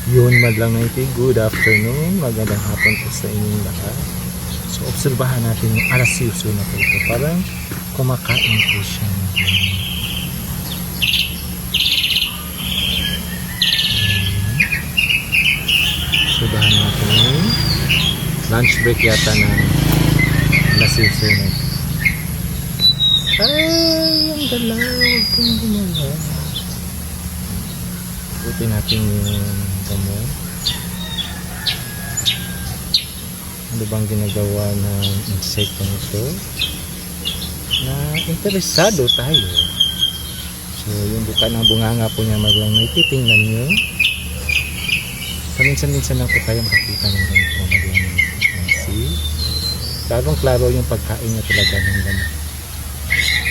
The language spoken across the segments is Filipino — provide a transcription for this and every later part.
Yun, madlang naiti, good afternoon, magandang hapon po sa inyong lahat. So, obserbahan natin yung alasiyuso na po ito. Parang kumakain po siya. Obserbahan natin yung lunch break yata ng alasiyuso na ito. Ay, ang galaw, huwag kong gumalaw. Buti natin yung damo. Ano bang ginagawa ng insekto nito? Na interesado tayo. So yung buka ng bunganga po niya maglang may titingnan nyo. Paminsan-minsan lang po tayo makakita ng ganito maglang see? Klarong-klaro yung pagkain niya talaga ng damo.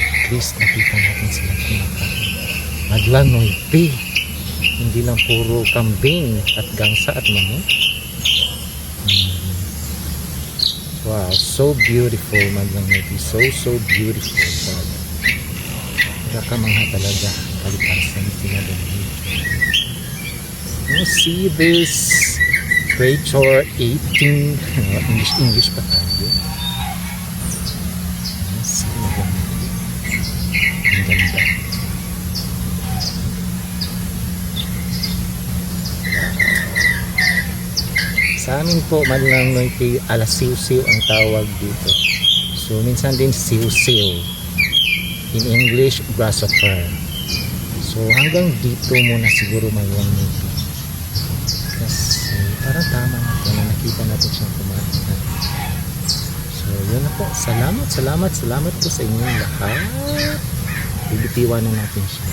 At least nakita natin sila kumakain. Maglang noiti. Hindi lang puro kambing at gangsa at manok. Wow, so beautiful maglang noiti. So beautiful talaga. Nakakamangha talaga kalikasan pinadali. You see this creature eating. English pa tayo. Yes, maglang noiti. Ang ganda. Sa amin po, maglang noiti, alasiw-siw ang tawag dito. So, minsan din siw-siw. In English, grasshopper. So, hanggang dito muna siguro maglang noiti. Kasi, parang tama na po na nakita natin siyang kumain. So, yun na po. Salamat po sa inyong lahat. Bibitiwan na natin siya.